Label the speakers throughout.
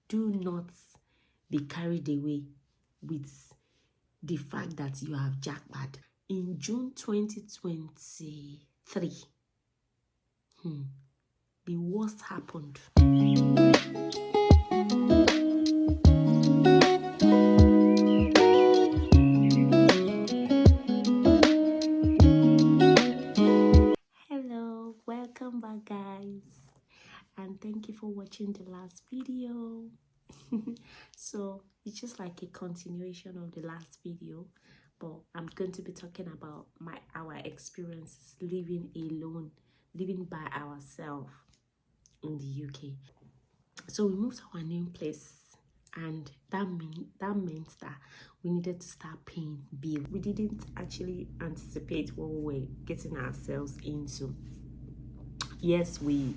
Speaker 1: do not be carried away with the fact that you have jackpot. In June 2023, the worst happened. Hello, welcome back guys, and thank you for watching the last video. So it's just like a continuation of the last video, but I'm going to be talking about our experiences living alone, living by ourselves in the UK. So we moved to our new place, and that meant that we needed to start paying bills. We didn't actually anticipate what we were getting ourselves into. Yes, you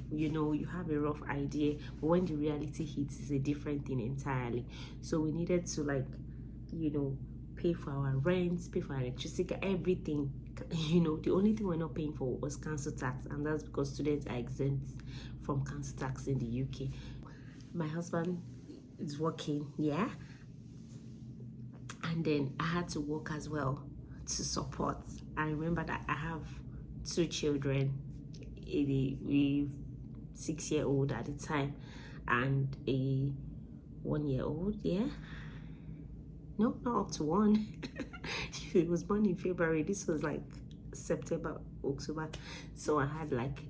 Speaker 1: have a rough idea, but when the reality hits, it's a different thing entirely. So we needed to pay for our rent, pay for our electricity, everything. The only thing we're not paying for was council tax, and that's because students are exempt from council tax in the UK. My husband is working, yeah, and then I had to work as well to support. I remember that I have 2 children, a 6-year-old at the time and a 1-year-old. Yeah, no, not up to 1. He was born in February. This was like September, October, so I had like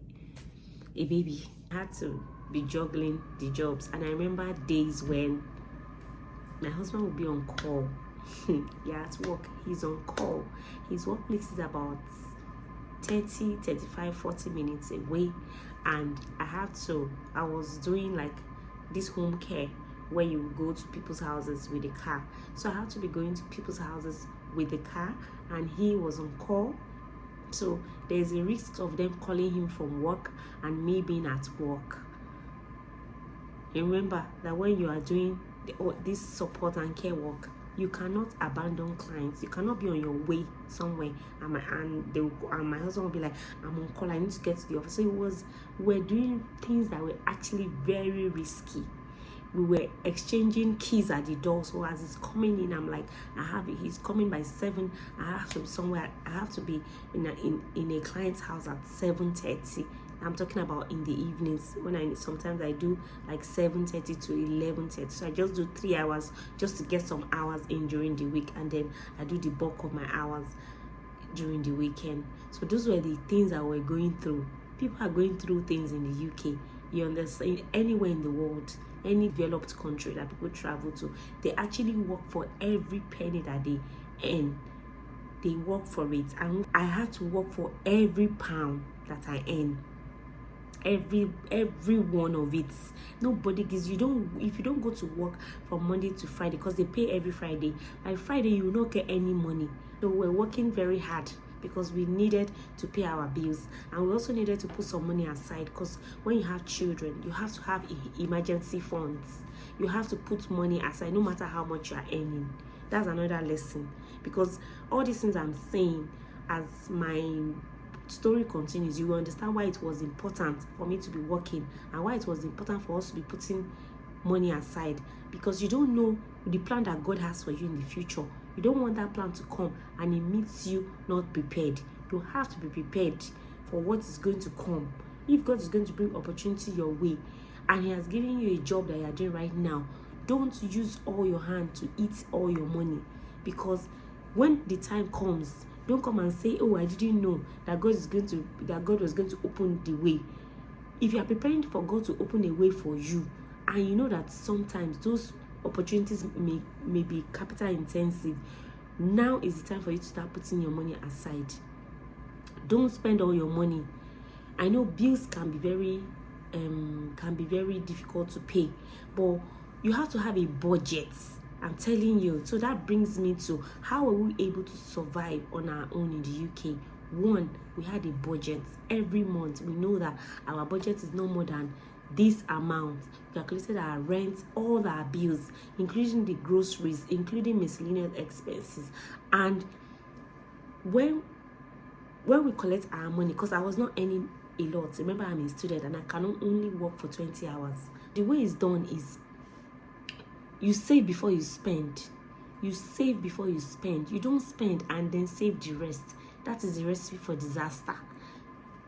Speaker 1: a baby. I had to be juggling the jobs, and I remember days when my husband would be on call. Yeah, at work he's on call. His workplace is about 30, 35, 40 minutes away, and I was doing like this home care where you go to people's houses with a car. So I had to be going to people's houses with the car, and he was on call. So there's a risk of them calling him from work and me being at work. Remember that when you are doing this support and care work, you cannot abandon clients. You cannot be on your way somewhere and my husband will be like, I'm on call, I need to get to the office. So we're doing things that were actually very risky. We were exchanging keys at the door. So as he's coming in, I'm like, he's coming by 7. I have to be somewhere. I have to be in a client's house at 7:30. I'm talking about in the evenings, when sometimes I do like 7:30 to 11:30. So I just do 3 hours just to get some hours in during the week, and then I do the bulk of my hours during the weekend. So those were the things that we're going through. People are going through things in the UK. You understand? Anywhere in the world, any developed country that people travel to, they actually work for every penny that they earn. They work for it, and I had to work for every pound that I earn. Every one of it. Nobody gives you. If you don't go to work from Monday to Friday, because they pay every Friday, by Friday you will not get any money. So we're working very hard because we needed to pay our bills, and we also needed to put some money aside, because when you have children, you have to have emergency funds. You have to put money aside no matter how much you are earning. That's another lesson, because all these things I'm saying, as my story continues, you will understand why it was important for me to be working and why it was important for us to be putting money aside, because you don't know the plan that God has for you in the future. You don't want that plan to come and it meets you not prepared. You have to be prepared for what is going to come. If God is going to bring opportunity your way and he has given you a job that you are doing right now, don't use all your hand to eat all your money, because when the time comes, don't come and say, oh, I didn't know that God was going to open the way. If you are preparing for God to open a way for you, and you know that sometimes those opportunities may be capital intensive, now is the time for you to start putting your money aside. Don't spend all your money. I know bills can be very difficult to pay, but you have to have a budget. I'm telling you. So that brings me to, how are we able to survive on our own in the UK? One, we had a budget. Every month we know that our budget is no more than this amount. We calculated our rent, all our bills, including the groceries, including miscellaneous expenses. And when we collect our money, because I was not earning a lot, remember I'm a student and I cannot only work for 20 hours. The way it's done is, You save before you spend. You save before you spend. You don't spend and then save the rest. That is the recipe for disaster.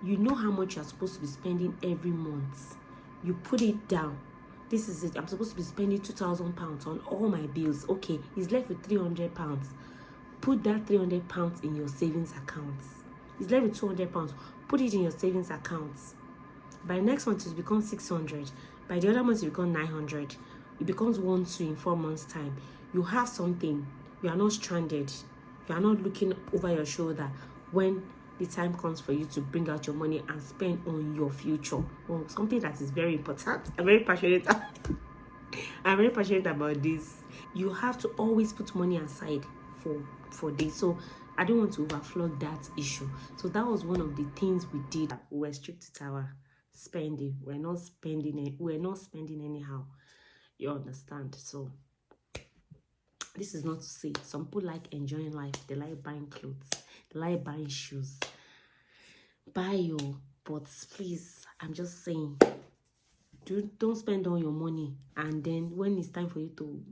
Speaker 1: You know how much you're supposed to be spending every month. You put it down. This is it. I'm supposed to be spending £2,000 on all my bills. Okay, it's left with £300. Put that £300 in your savings account. It's left with £200. Put it in your savings account. By next month, it becomes 600. By the other month, it becomes 900. It becomes 1-2 in 4 months' time. You have something. You are not stranded. You are not looking over your shoulder when the time comes for you to bring out your money and spend on your future. Well, something that is very important. I'm very passionate about this. You have to always put money aside for this. So I don't want to overflow that issue. So that was one of the things we did. We were strict with our spending. We're not spending anyhow. You understand? So this is not to say some people like enjoying life. They like buying clothes. They like buying shoes. Buy your, but please, I'm just saying, don't spend all your money, and then when it's time for you to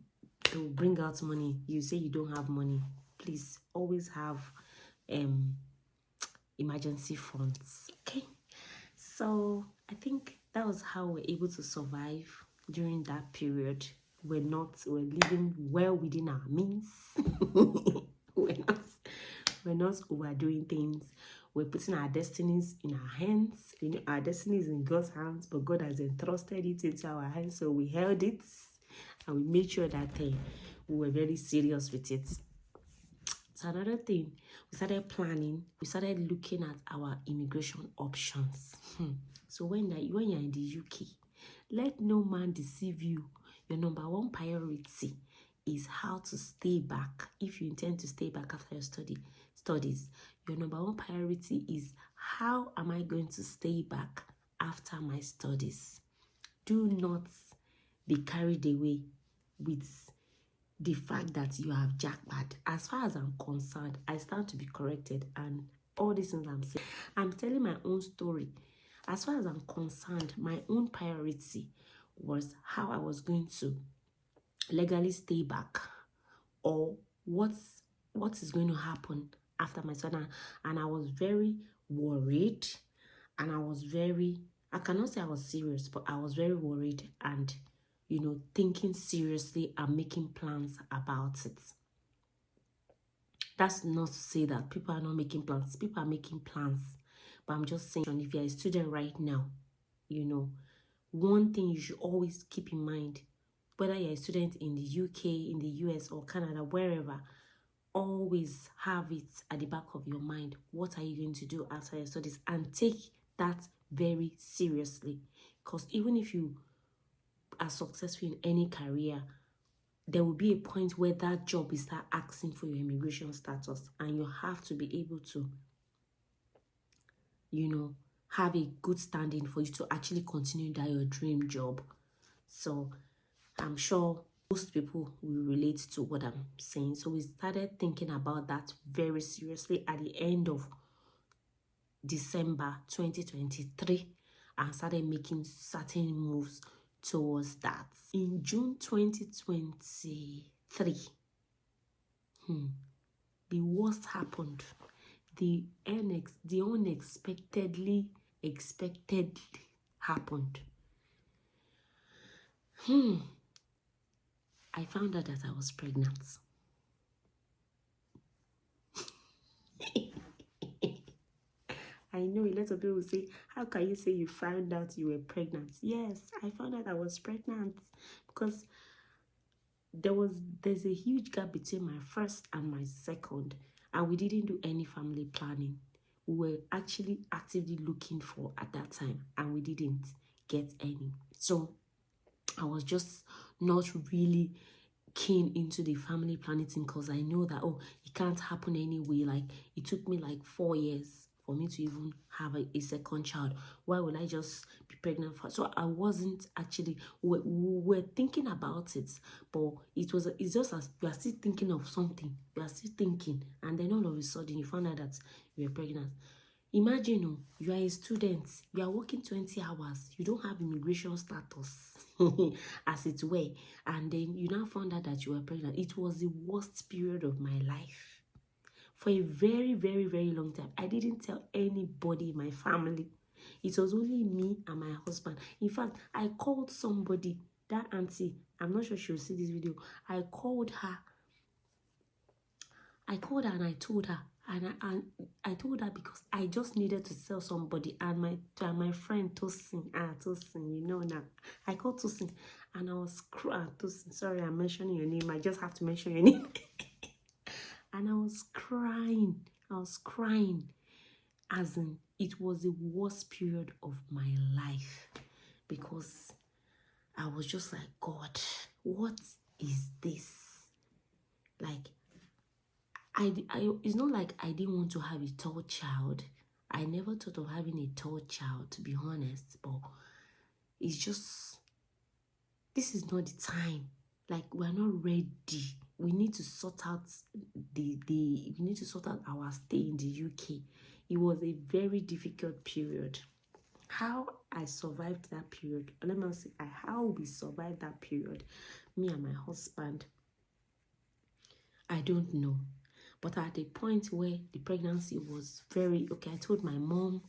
Speaker 1: bring out money, you say you don't have money. Please always have emergency funds. Okay, so I think that was how we're able to survive during that period. We're living well within our means. We're not overdoing things. We're putting our destinies in our hands. You know, our destiny is in God's hands, but God has entrusted it into our hands. So we held it and we made sure that we were very serious with it. So another thing, we started planning. We started looking at our immigration options. So when you're in the UK, let no man deceive you. Your number one priority is how to stay back. If you intend to stay back after your studies, your number one priority is how am I going to stay back after my studies? Do not be carried away with the fact that you have jackpot. As far as I'm concerned, I stand to be corrected, and all these things I'm saying, I'm telling my own story. As far as I'm concerned, my own priority was how I was going to legally stay back, or what is going to happen after my son. And I was very worried, and I cannot say I was serious, but I was very worried and, you know, thinking seriously and making plans about it. That's not to say that people are not making plans. People are making plans. But I'm just saying, if you're a student right now, you know, one thing you should always keep in mind, whether you're a student in the UK, in the US, or Canada, wherever, always have it at the back of your mind. What are you going to do after your studies? And take that very seriously. Because even if you are successful in any career, there will be a point where that job will start asking for your immigration status, and you have to be able to, you know, have a good standing for you to actually continue that your dream job. So I'm sure most people will relate to what I'm saying. So we started thinking about that very seriously at the end of December 2023 and started making certain moves towards that. In June 2023, the worst happened. The unexpectedly happened. I found out that I was pregnant. I know a lot of people will say, how can you say you found out you were pregnant? Yes, I found out I was pregnant because there's a huge gap between my first and my second, and we didn't do any family planning. We were actually actively looking for at that time, and we didn't get any. So I was just not really keen into the family planning thing, because I know that, oh, it can't happen anyway. Like, it took me like 4 years for me to even have a second child. Why would I just be pregnant for? So I wasn't actually, we were thinking about it, but it's just as you are still thinking of something, you are still thinking, and then all of a sudden you found out that you were pregnant. Imagine, oh, you are a student, you are working 20 hours, you don't have immigration status, as it were, and then you now found out that you were pregnant. It was the worst period of my life. For a very, very, very long time, I didn't tell anybody in my family. It was only me and my husband. In fact, I called somebody, that auntie, I'm not sure she'll see this video. I called her and I told her, and I told her because I just needed to tell somebody, and my friend Tosin, you know now. I called Tosin, and I was crying. Tosin, sorry, I'm mentioning your name. I just have to mention your name. And I was crying, as in it was the worst period of my life, because I was just like, God, what is this? Like, it's not like I didn't want to have a third child. I never thought of having a third child, to be honest, but it's just, this is not the time. Like, we're not ready. We need to sort out we need to sort out our stay in the UK. It was a very difficult period. How I survived that period, let me say, how we survived that period, me and my husband, I don't know. But at the point where the pregnancy was very, okay, I told my mom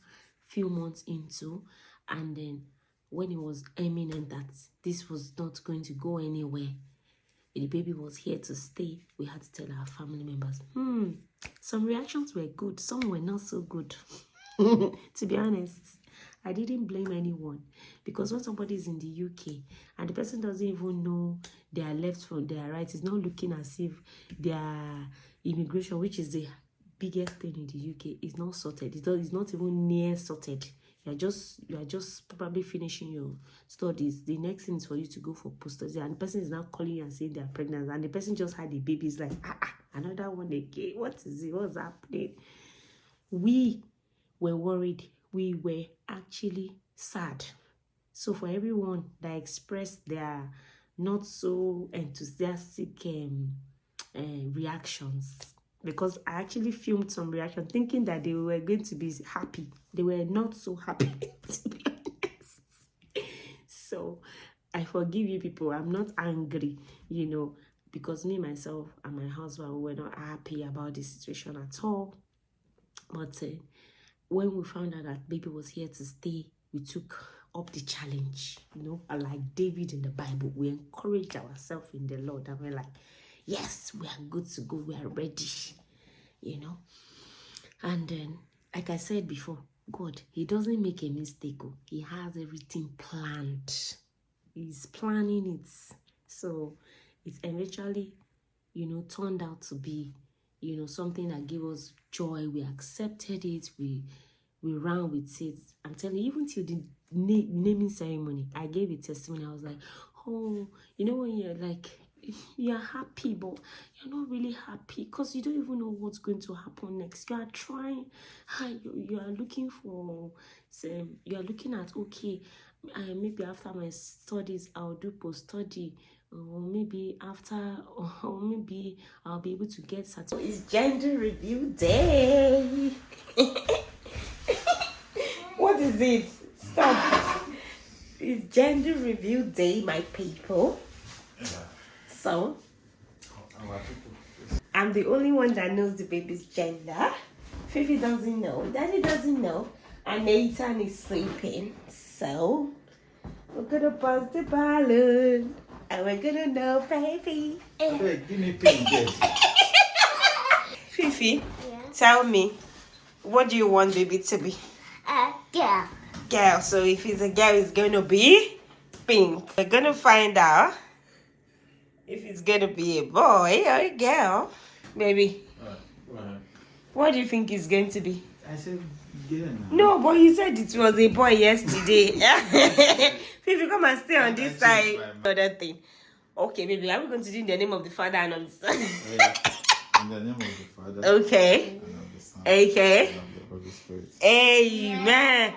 Speaker 1: few months into, and then when it was imminent that this was not going to go anywhere, the baby was here to stay, we had to tell our family members. Some reactions were good, some were not so good. To be honest, I didn't blame anyone, because when somebody is in the UK and the person doesn't even know their left from their right, it's not looking as if their immigration, which is the biggest thing in the UK, is not sorted. It's not even near sorted. You are just probably finishing your studies. The next thing is for you to go for post-study, and the person is now calling you and saying they are pregnant, and the person just had a baby. It's like, another one again. What is it? What's happening? We were worried. We were actually sad. So for everyone that expressed their not so enthusiastic reactions, because I actually filmed some reaction thinking that they were going to be happy. They were not so happy, to be honest. So I forgive you people. I'm not angry, you know, because me, myself, and my husband were not happy about the situation at all. But when we found out that baby was here to stay, we took up the challenge, you know, and like David in the Bible, we encouraged ourselves in the Lord, and we're like, yes, we are good to go, we are ready, you know. And then, like I said before, God, he doesn't make a mistake. He has everything planned. He's planning it. So it eventually, you know, turned out to be, you know, something that gave us joy. We accepted it. We ran with it. I'm telling you, even till the naming ceremony, I gave a testimony. I was like, oh, you know, when you're like, you're happy, but you're not really happy because you don't even know what's going to happen next. You are trying, you are looking for, you are looking at, okay, maybe after my studies, I'll do post-study, or maybe after, or maybe I'll be able to get certificate. It's gender review day. What is it? Stop. It's gender review day, my people. So, I'm the only one that knows the baby's gender. Fifi doesn't know. Daddy doesn't know. And Nathan is sleeping. So, we're going to buzz the balloon. And we're going to know, baby.
Speaker 2: Hey, give me pink.
Speaker 1: Fifi, tell me, what do you want baby to be?
Speaker 3: A girl.
Speaker 1: Girl. So, if it's a girl, it's going to be pink. We're going to find out if it's going to be a boy or a girl. Baby, what do you think it's going to be?
Speaker 2: I said girl.
Speaker 1: No, but you said it was a boy yesterday. Fifi, come and stay on this side. Other thing. Okay, baby, are we going to do in the name of the Father and of the Son?
Speaker 2: In the name of the Father.
Speaker 1: Okay.
Speaker 2: And of the Son.
Speaker 1: Okay.
Speaker 2: And of the Holy Spirit.
Speaker 1: Amen.